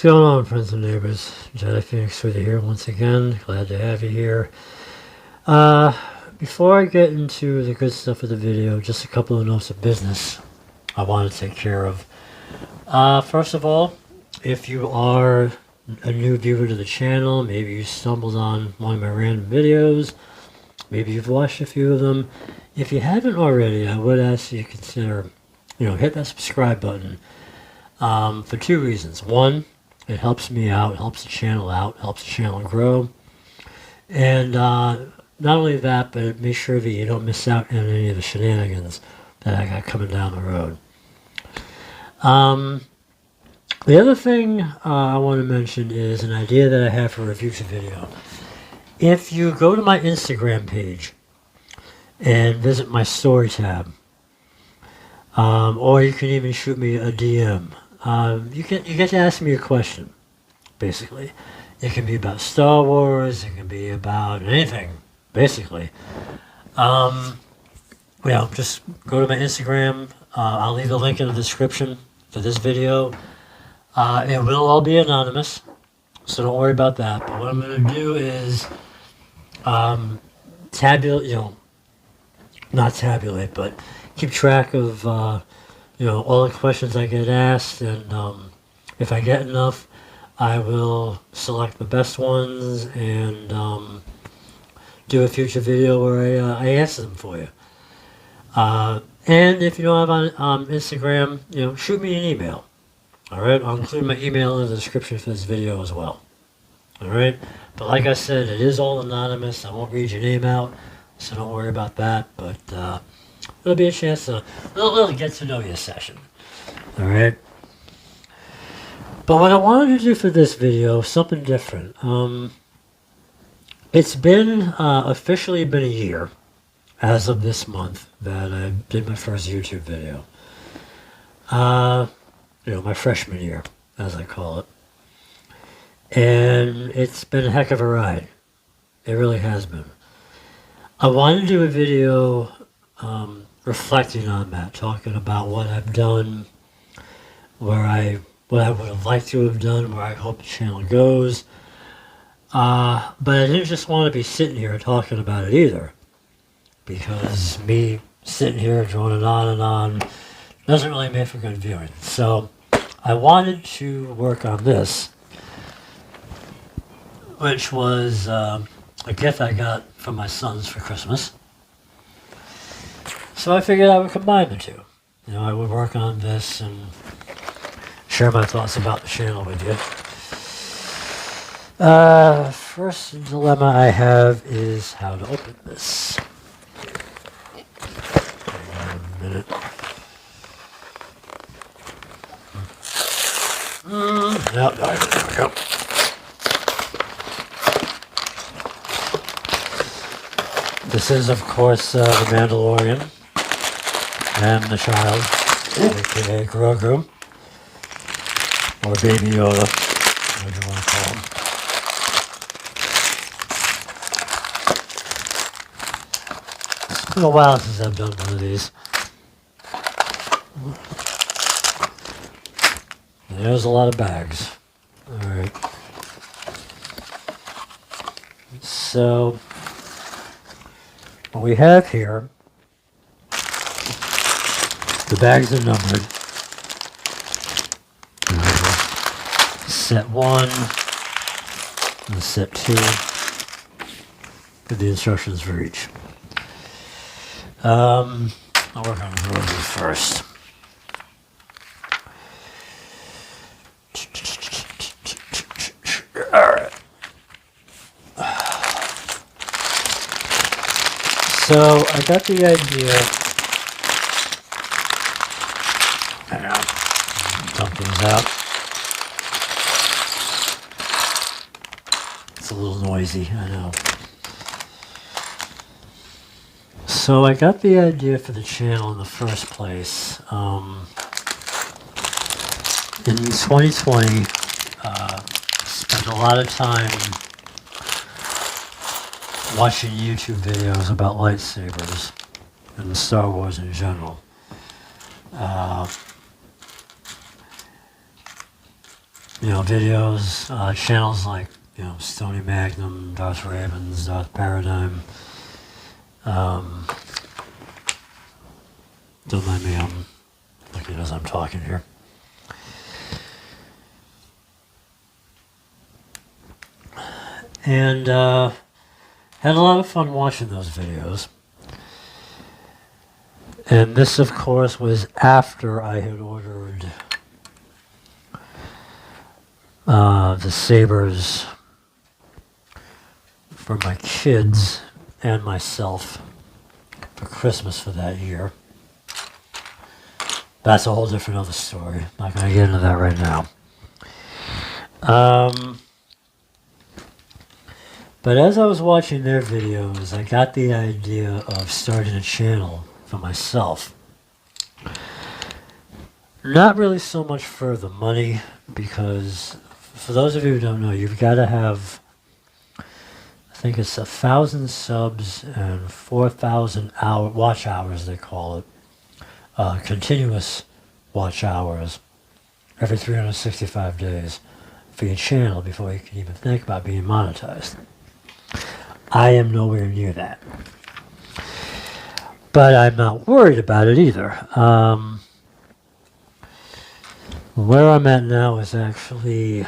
going on, friends and neighbors? Jedi Phoenix with you here once again. Glad to have you here. Before I get into the good stuff of the video, just a couple of notes of business I want to take care of. First of all, if you are a new viewer to the channel, maybe you stumbled on one of my random videos, maybe you've watched a few of them. If you haven't already, I would ask you to consider, hit that subscribe button for two reasons. One, it helps me out, helps the channel out, helps the channel grow. And not only that, but it makes sure that you don't miss out on any of the shenanigans that I got coming down the road. The other thing I want to mention is an idea that I have for a future video. If you go to my Instagram page and visit my story tab, or you can even shoot me a DM, you get to ask me a question, basically. It can be about Star Wars, it can be about anything, basically. Just go to my Instagram. I'll leave a link in the description for this video. It will all be anonymous, so don't worry about that. But what I'm going to do is not tabulate, but keep track of all the questions I get asked, and if I get enough, I will select the best ones and do a future video where I answer them for you. And if you don't have on Instagram, shoot me an email. Alright, I'll include my email in the description for this video as well. Alright, but like I said, it is all anonymous. I won't read your name out, so don't worry about that. But it'll be a chance to little get to know you session. Alright. But what I wanted to do for this video, something different. It's been officially been a year as of this month that I did my first YouTube video. My freshman year, as I call it. And it's been a heck of a ride. It really has been. I wanted to do a video reflecting on that, talking about what I've done, what I would have liked to have done, where I hope the channel goes. But I didn't just want to be sitting here talking about it either, because me sitting here droning on and on doesn't really make for good viewing. So I wanted to work on this, which was a gift I got from my sons for Christmas. So I figured I would combine the two. I would work on this and share my thoughts about the channel with you. First dilemma I have is how to open this. Hang on a minute. There we go. This is, of course, the Mandalorian and the child, aka Grogu, or Baby Yoda, whatever you want to call him. It's been a while since I've done one of these. There's a lot of bags. Alright. So, what we have here, the bags are numbered. Set 1 and set 2 with the instructions for each. I'll work on Grogu first. Alright. So I got the idea. Hang on. Dump these out. It's a little noisy, I know. So I got the idea for the channel in the first place. In 2020, spent a lot of time watching YouTube videos about lightsabers and Star Wars in general. videos, channels like, Stony Magnum, Darth Ravens, Darth Paradigm. Don't mind me, I'm looking as I'm talking here. And had a lot of fun watching those videos. And this, of course, was after I had ordered the Sabers for my kids and myself for Christmas for that year. That's a whole different other story. I'm not going to get into that right now. But as I was watching their videos, I got the idea of starting a channel for myself. Not really so much for the money, because for those of you who don't know, you've got to have, I think it's 1,000 subs and 4,000 watch hours, they call it. Continuous watch hours every 365 days for your channel before you can even think about being monetized. I am nowhere near that. But I'm not worried about it either. Where I'm at now is actually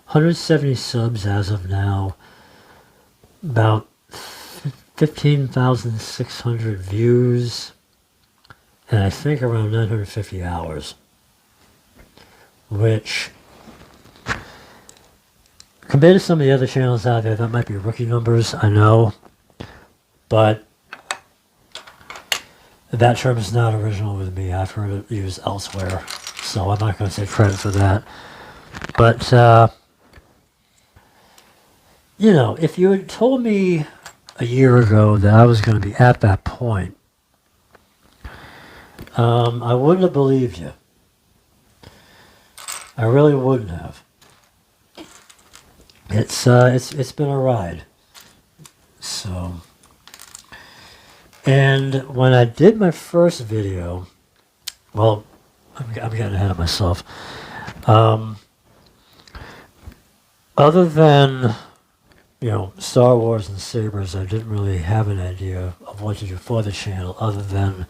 170 subs as of now, about 15,600 views, and I think around 950 hours, which, compared to some of the other channels out there, that might be rookie numbers, I know, but that term is not original with me. I've heard it used elsewhere, so I'm not going to take credit for that. But, if you had told me a year ago that I was going to be at that point, I wouldn't have believed you. I really wouldn't have. It's been a ride. So, and when I did my first video, well, I'm getting ahead of myself. Other than, Star Wars and Sabers, I didn't really have an idea of what to do for the channel other than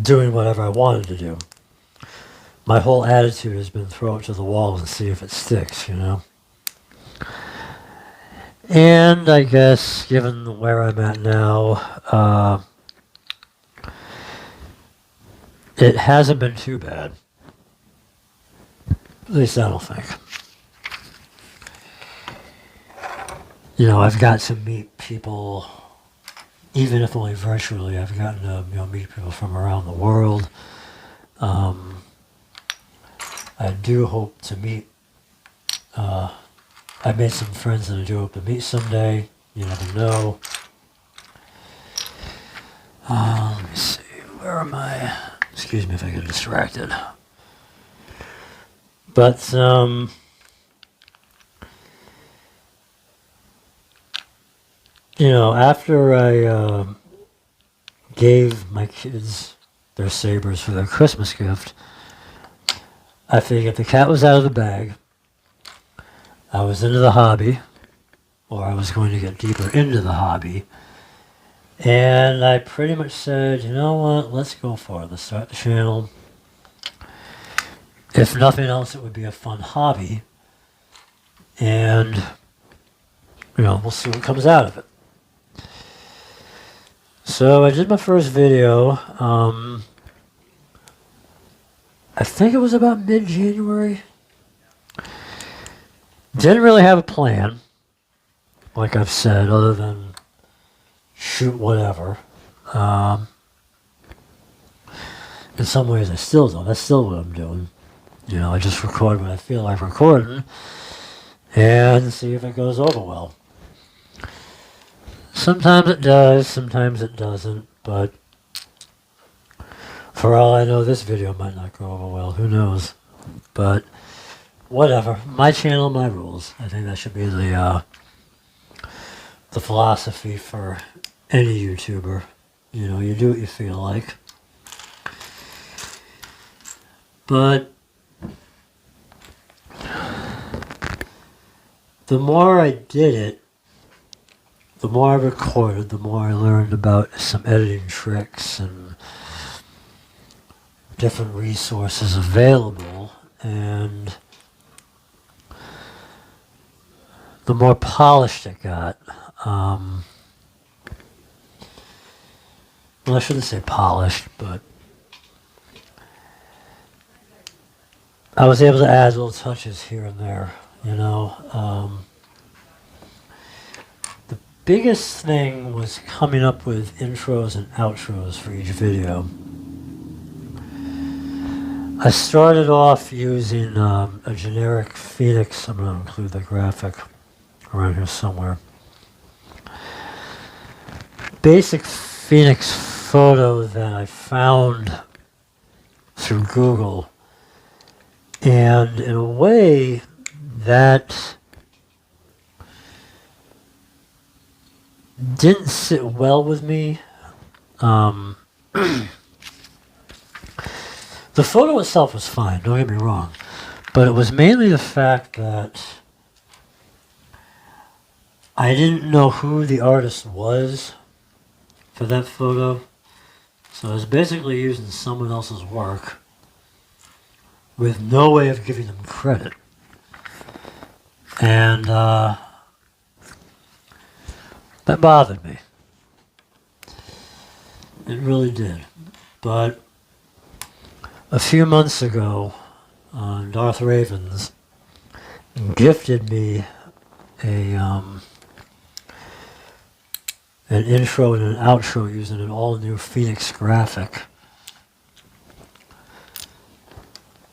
doing whatever I wanted to do. My whole attitude has been throw it to the wall and see if it sticks, And I guess, given where I'm at now, it hasn't been too bad. At least I don't think. I've got to meet people, even if only virtually. I've gotten to meet people from around the world. I do hope to meet, I made some friends that I do hope to meet someday. You never know. Let me see, where am I? Excuse me if I get distracted. But, after I gave my kids their Sabers for their Christmas gift, I figured the cat was out of the bag. I was into the hobby, or I was going to get deeper into the hobby, and I pretty much said, you know what, let's go for it. Let's start the channel. If nothing else, it would be a fun hobby, and, we'll see what comes out of it. So I did my first video, I think it was about mid-January. Didn't really have a plan, like I've said, other than shoot whatever. In some ways I still don't. That's still what I'm doing. I just record when I feel like recording and see if it goes over well. Sometimes it does, sometimes it doesn't, but for all I know, this video might not go over well. Who knows? But whatever. My channel, my rules. I think that should be the philosophy for any YouTuber. You do what you feel like. But the more I did it, the more I recorded, the more I learned about some editing tricks and different resources available, and the more polished it got. Well, I shouldn't say polished, but I was able to add little touches here and there, you know. The biggest thing was coming up with intros and outros for each video. I started off using a generic Phoenix. I'm going to include the graphic around here somewhere. Basic Phoenix photo that I found through Google. And in a way, that didn't sit well with me. The photo itself was fine, don't get me wrong. But it was mainly the fact that I didn't know who the artist was for that photo. So I was basically using someone else's work with no way of giving them credit. And that bothered me. It really did. But a few months ago, Darth Ravens gifted me an intro and an outro using an all-new Phoenix graphic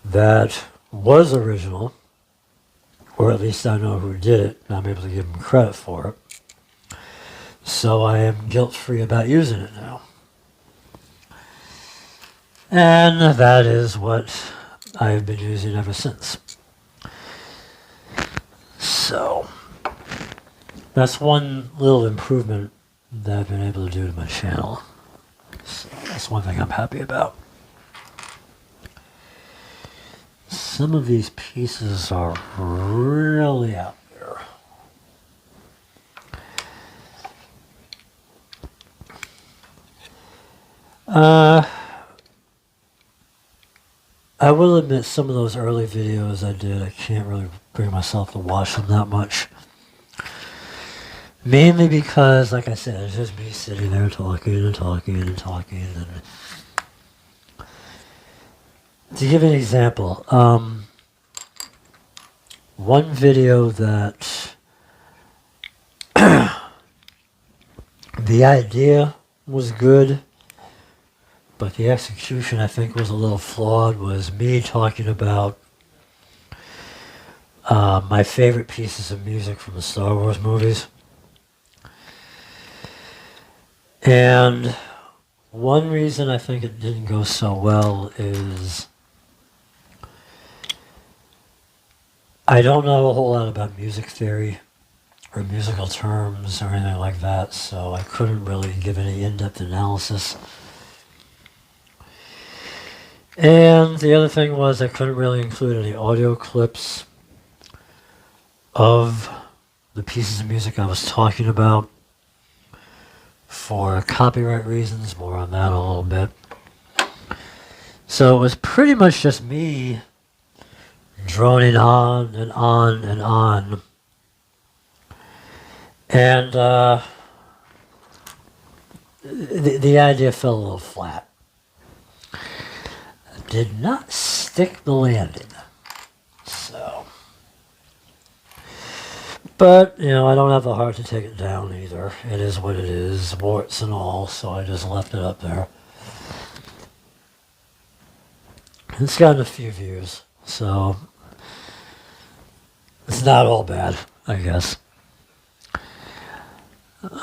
that was original, or at least I know who did it, and I'm able to give him credit for it. So I am guilt-free about using it now. And that is what I've been using ever since. So that's one little improvement that I've been able to do to my channel. So that's one thing I'm happy about. Some of these pieces are really out there. I will admit some of those early videos I did, I can't really bring myself to watch them that much. Mainly because, like I said, it's just me sitting there talking and talking and talking. And to give an example, one video that the idea was good, but the execution I think was a little flawed, was me talking about my favorite pieces of music from the Star Wars movies. And one reason I think it didn't go so well is I don't know a whole lot about music theory or musical terms or anything like that, so I couldn't really give any in-depth analysis. And the other thing was I couldn't really include any audio clips of the pieces of music I was talking about for copyright reasons. More on that in a little bit. So it was pretty much just me droning on and on and on. And the idea fell a little flat. Did not stick the landing. So, but, you know, I don't have the heart to take it down either. It is what it is, warts and all, so I just left it up there. It's gotten a few views, so it's not all bad, I guess. Let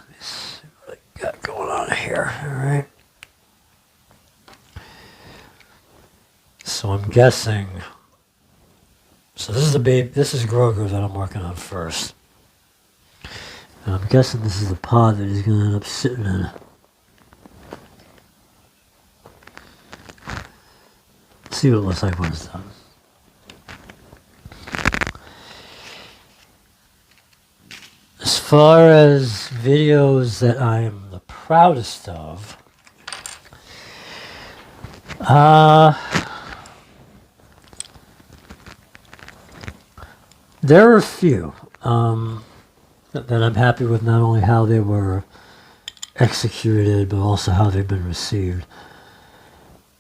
me see what I got going on here, alright. So I'm guessing, so this is the this is Grogu that I'm working on first. And I'm guessing this is the pod that he's going to end up sitting in. see what it looks like when it's done. As far as videos that I am the proudest of, there are a few that I'm happy with, not only how they were executed, but also how they've been received.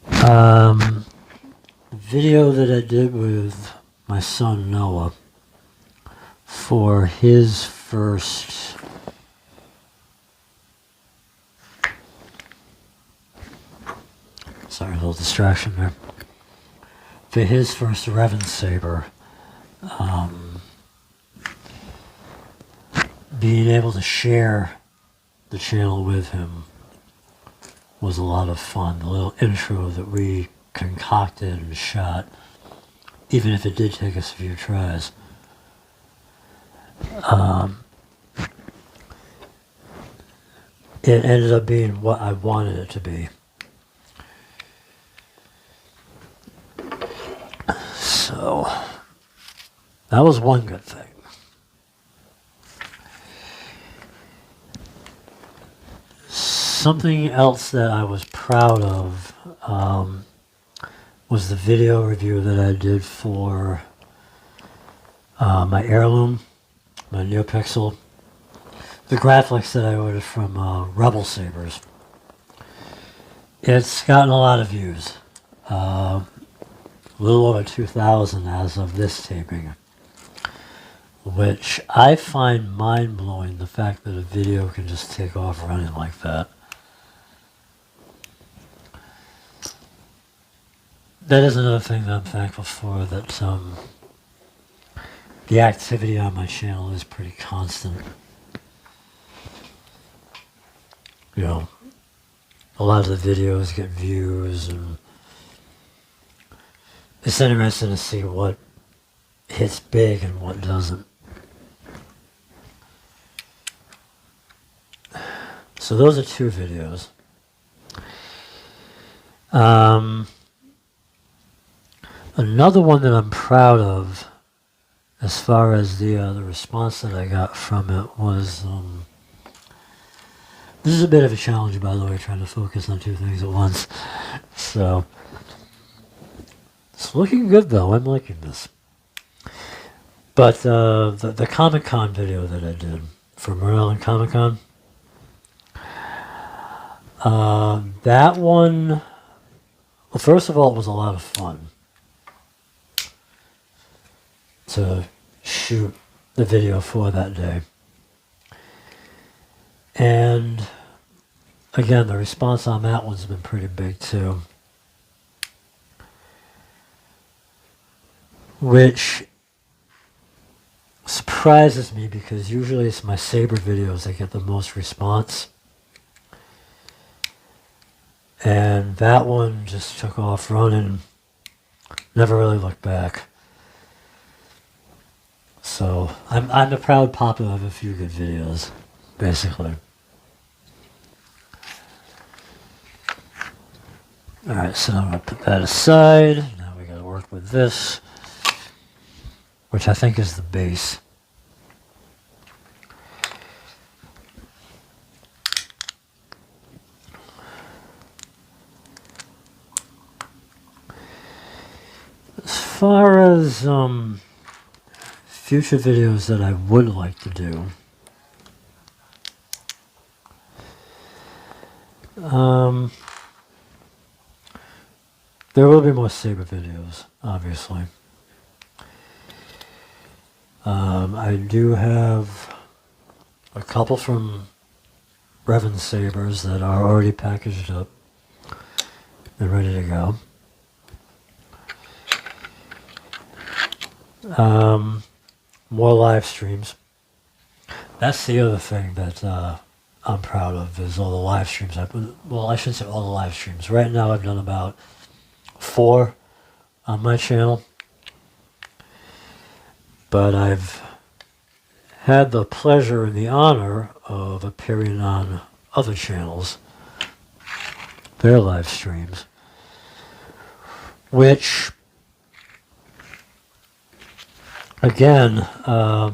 The video that I did with my son Noah for his first sorry, a little distraction there. For his first Revan Saber, being able to share the channel with him was a lot of fun. The little intro that we concocted and shot, even if it did take us a few tries. It ended up being what I wanted it to be. So, that was one good thing. Something else that I was proud of was the video review that I did for my heirloom, my NeoPixel, the graphics that I ordered from Rebel Sabers. It's gotten a lot of views. A little over 2,000 as of this taping, which I find mind-blowing, the fact that a video can just take off running like that. That is another thing that I'm thankful for, that the activity on my channel is pretty constant. You know, a lot of the videos get views, and it's interesting to see what hits big and what doesn't. So those are two videos. Another one that I'm proud of, as far as the response that I got from it, was this is a bit of a challenge, by the way, trying to focus on two things at once. So it's looking good, though. I'm liking this. But the Comic-Con video that I did for Maryland Comic-Con, that one, well, first of all, it was a lot of fun to shoot the video for that day. And again, the response on that one's been pretty big too. Which surprises me, because usually it's my Saber videos that get the most response. And that one just took off running, never really looked back. So I'm the proud papa of a few good videos, basically. Alright, so I'm going to put that aside. Now we got to work with this, which I think is the base. As far as future videos that I would like to do, there will be more Saber videos, obviously. I do have a couple from Revan Sabers that are already packaged up and ready to go. More live streams. That's the other thing that I'm proud of, is all the live streams. Well, I shouldn't say all the live streams. Right now I've done about 4 on my channel. But I've had the pleasure and the honor of appearing on other channels, their live streams, which, again, I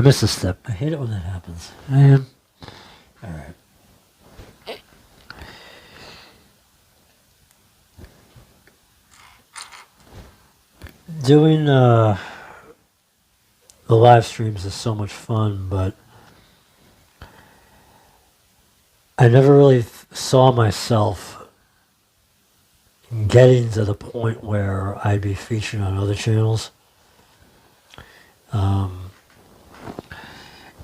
missed a step. I hate it when that happens. Man. All right. Doing the live streams is so much fun, but I never really saw myself getting to the point where I'd be featured on other channels.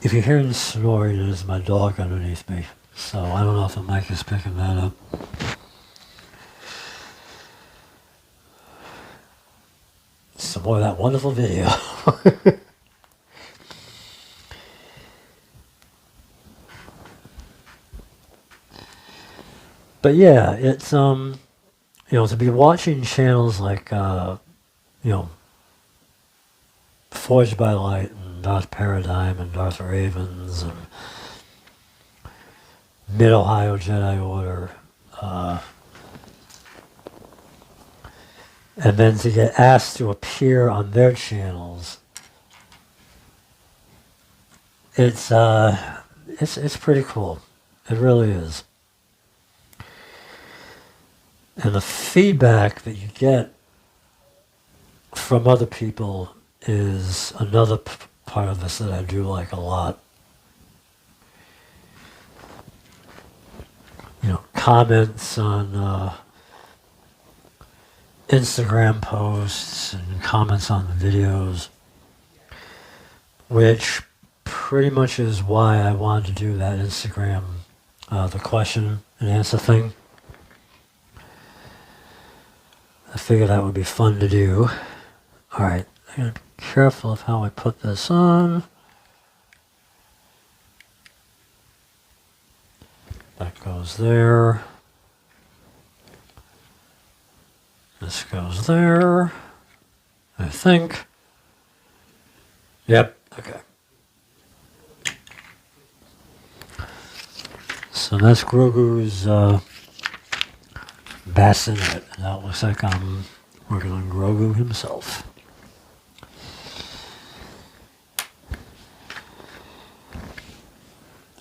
If you're hearing snoring, it is my dog underneath me. So I don't know if the mic is picking that up. Some more of that wonderful video. But yeah, it's you know, to be watching channels like Forged by Light and Darth Paradigm and Darth Ravens and Mid-Ohio Jedi Order, and then to get asked to appear on their channels, it's pretty cool. It really is. And the feedback that you get from other people is another part of this that I do like a lot. You know, comments on Instagram posts and comments on the videos, which pretty much is why I wanted to do that Instagram, the question and answer thing. I figured that would be fun to do. Alright, I'm going to be careful of how I put this on. That goes there. This goes there. I think. Yep, okay. So that's Grogu's bassinet. And that looks like I'm working on Grogu himself.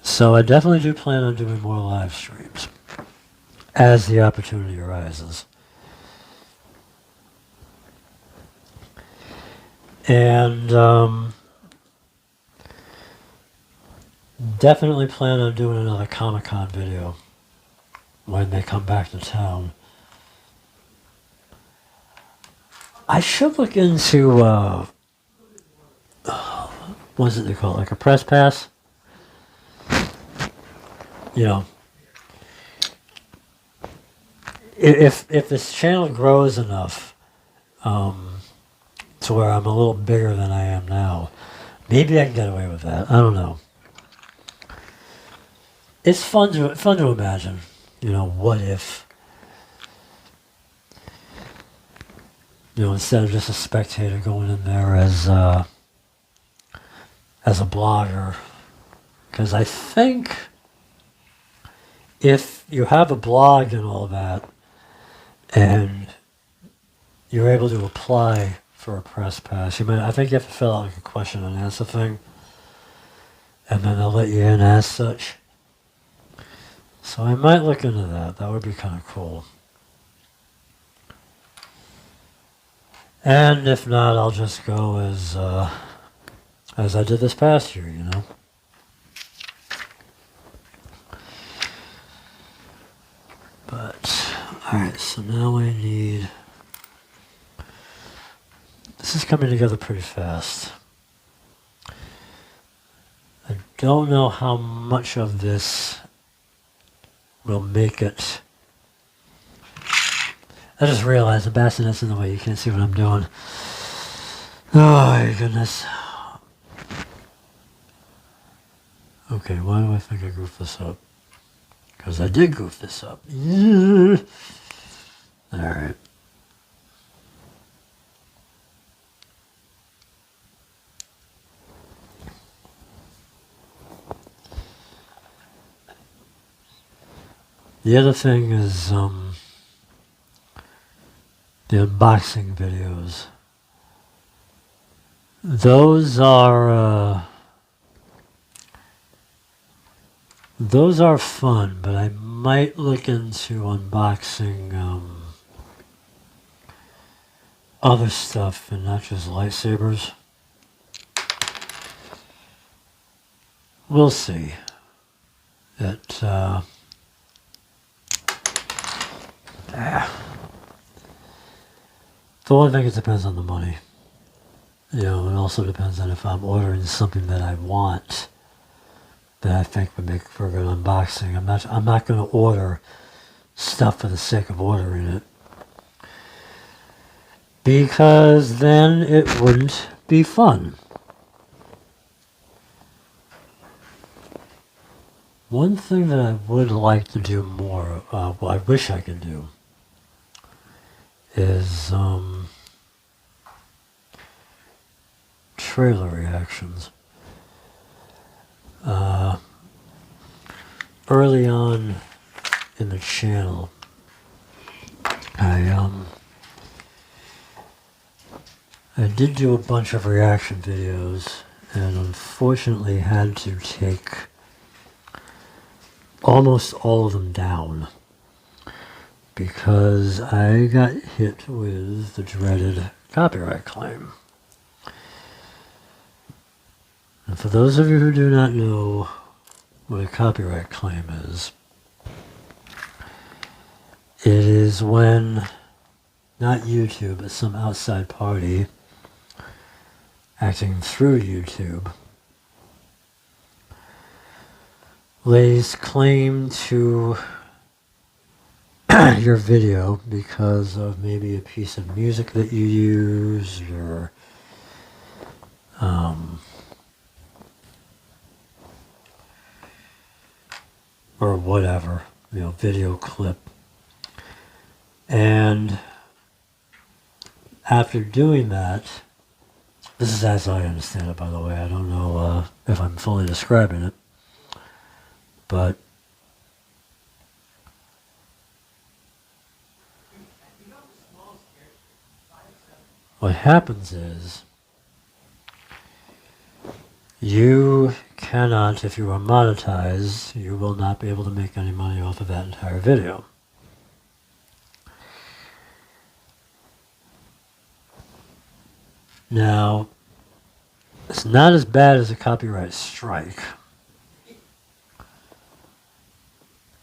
So I definitely do plan on doing more live streams as the opportunity arises. And definitely plan on doing another Comic-Con video when they come back to town. I should look into, what is it they call it, like a press pass? You know, if this channel grows enough to where I'm a little bigger than I am now, maybe I can get away with that. I don't know. It's fun to imagine. You know, what if, you know, instead of just a spectator going in there as a blogger, because I think if you have a blog and all that, and you're able to apply for a press pass, I think you have to fill out like a question and answer thing, and then they'll let you in as such. So I might look into that. That would be kind of cool. And if not, I'll just go as I did this past year, you know. But, alright, so now I need... This is coming together pretty fast. I don't know how much of this will make it. I just realized the bassinet's in the way. You can't see what I'm doing. Oh my goodness. Okay, why do I think I goofed this up? Because I did goof this up. Alright. The other thing is the unboxing videos. Those are fun, but I might look into unboxing other stuff and not just lightsabers. We'll see. For one thing, it depends on the money. It also depends on if I'm ordering something that I want that I think would make for a good unboxing. I'm not going to order stuff for the sake of ordering it, because then it wouldn't be fun. One thing that I would like to do more, I wish I could do, is trailer reactions. Early on in the channel, I did do a bunch of reaction videos, and unfortunately had to take almost all of them down because I got hit with the dreaded copyright claim. And for those of you who do not know what a copyright claim is, it is when, not YouTube, but some outside party acting through YouTube lays claim to your video because of maybe a piece of music that you used, or whatever, video clip. And after doing that, this is as I understand it, by the way. I don't know if I'm fully describing it, but what happens is you cannot, if you are monetized, you will not be able to make any money off of that entire video. Now, it's not as bad as a copyright strike.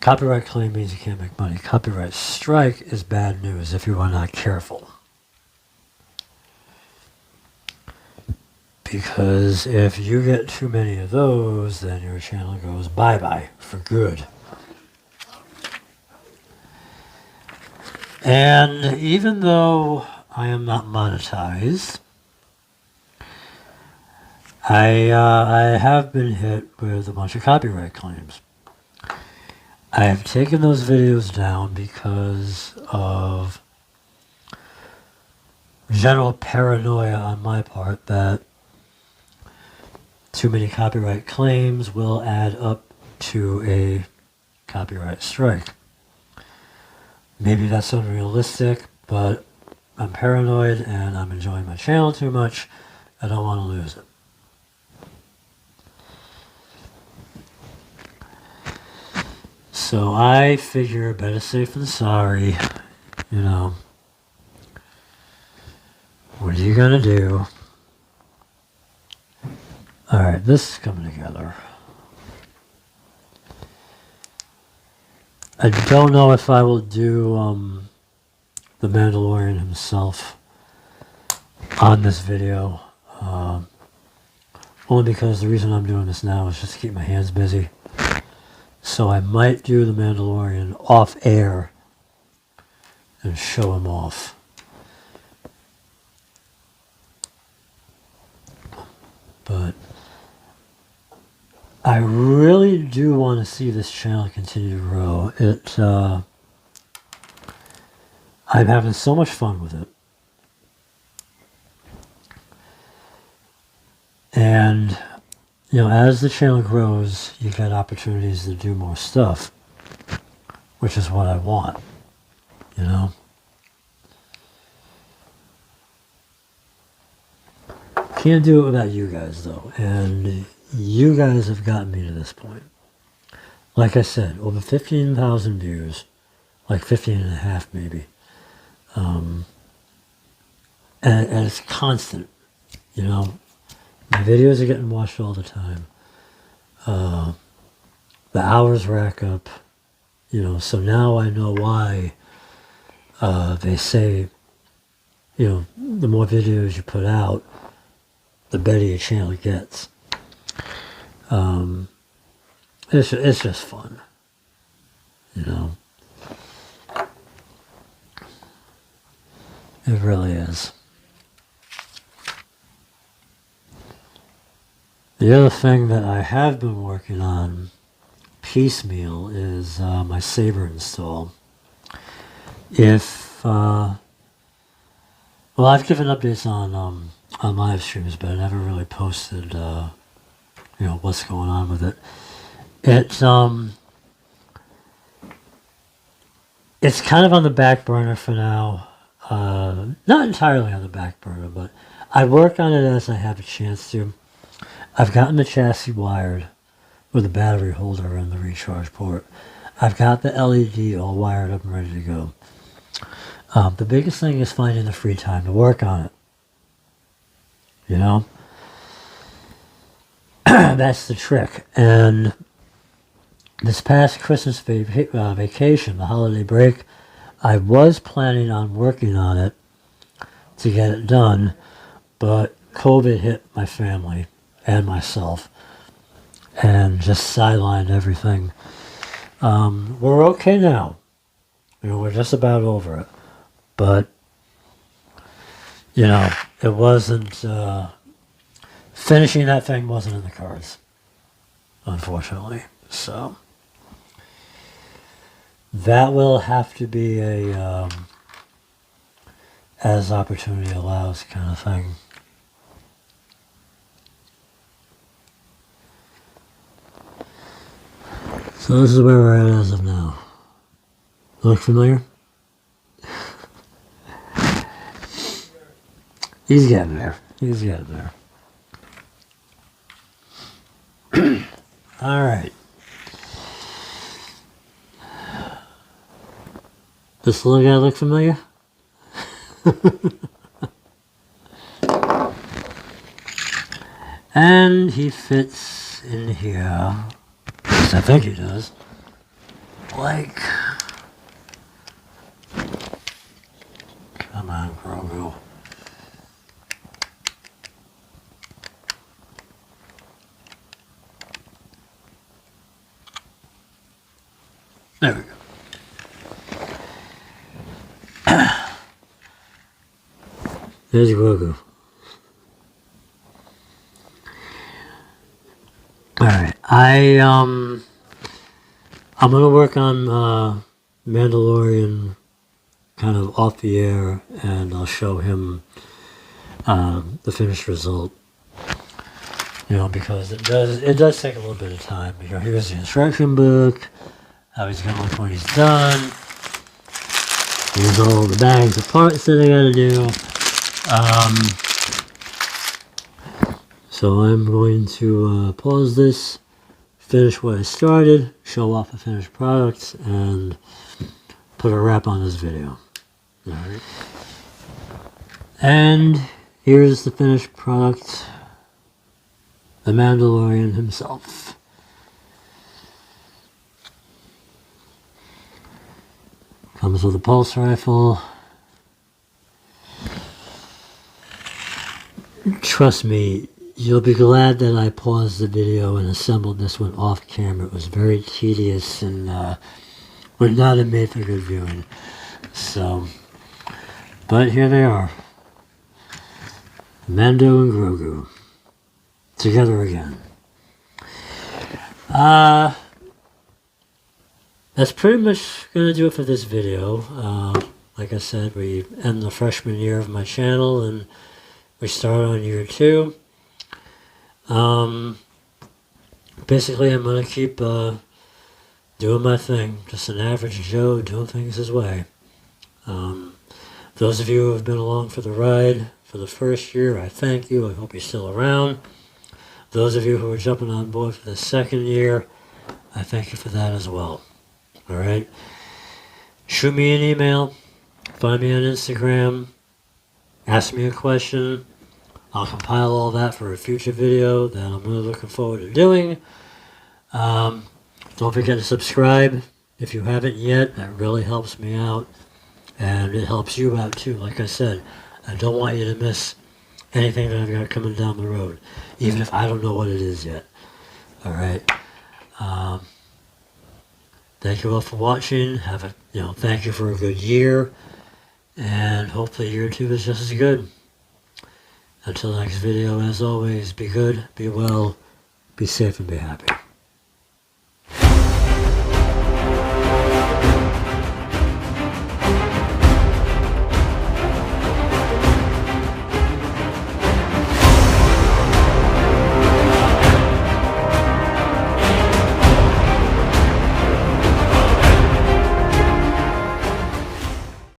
Copyright claim means you can't make money. Copyright strike is bad news if you are not careful. Because if you get too many of those, then your channel goes bye-bye for good. And even though I am not monetized, I have been hit with a bunch of copyright claims. I have taken those videos down because of general paranoia on my part that too many copyright claims will add up to a copyright strike. Maybe that's unrealistic, but I'm paranoid and I'm enjoying my channel too much. I don't want to lose it. So I figure better safe than sorry. What are you gonna do? Alright, this is coming together. I don't know if I will do the Mandalorian himself on this video. Only because the reason I'm doing this now is just to keep my hands busy. So I might do the Mandalorian off air and show him off. But I really do want to see this channel continue to grow. I'm having so much fun with it. And, as the channel grows, you get opportunities to do more stuff. which is what I want, you know. Can't do it without you guys, though, and you guys have gotten me to this point. Like I said, over 15,000 views, like 15 and a half maybe, and it's constant, you know. My videos are getting watched all the time. The hours rack up, you know, so now I know why they say, you know, the more videos you put out, the better your channel gets. It's just fun, you know. It really is. The other thing that I have been working on piecemeal is my Saber install. Well, I've given updates on live streams, but I never really posted, you know, what's going on with it. It's kind of on the back burner for now. Not entirely on the back burner, but I work on it as I have a chance to. I've gotten the chassis wired with the battery holder and the recharge port. I've got the LED all wired up and ready to go. The biggest thing is finding the free time to work on it. You know? That's the trick. And this past Christmas vacation, the holiday break, I was planning on working on it to get it done, but COVID hit my family and myself and just sidelined everything. We're okay now. You know, we're just about over it. But, you know, it wasn't, finishing that thing wasn't in the cards, unfortunately. So, that will have to be a, as opportunity allows kind of thing. So this is where we're at as of now. Look familiar? He's getting there. He's getting there. All right. This little guy look familiar? And he fits in here. I think he does. Like, come on, Grogu. There we go. There's Grogu. Alright, I'm gonna work on Mandalorian kind of off the air, and I'll show him the finished result. You know, because it does take a little bit of time. You know, here's the instruction book, how he's gonna look when he's done. Here's all the bags of parts that I gotta do. So I'm going to pause this, finish what I started, show off the finished product, and put a wrap on this video. Alright. And here's the finished product. The Mandalorian himself. Comes with a pulse rifle. Trust me, you'll be glad that I paused the video and assembled this one off camera. It was very tedious and would not have made for good viewing. So, but here they are. Mando and Grogu. Together again. That's pretty much going to do it for this video. Like I said, we end the freshman year of my channel and we start on year 2. Basically, I'm going to keep doing my thing. Just an average Joe doing things his way. Those of you who have been along for the ride for the first year, I thank you. I hope you're still around. Those of you who are jumping on board for the second year, I thank you for that as well. All right? Shoot me an email. Find me on Instagram. Ask me a question. I'll compile all that for a future video that I'm really looking forward to doing. Don't forget to subscribe if you haven't yet. That really helps me out. And it helps you out too. Like I said, I don't want you to miss anything that I've got coming down the road, even if I don't know what it is yet. All right. Thank you all for watching. Thank you for a good year, and hopefully year 2 is just as good. Until next video, as always, be good, be well, be safe, and be happy.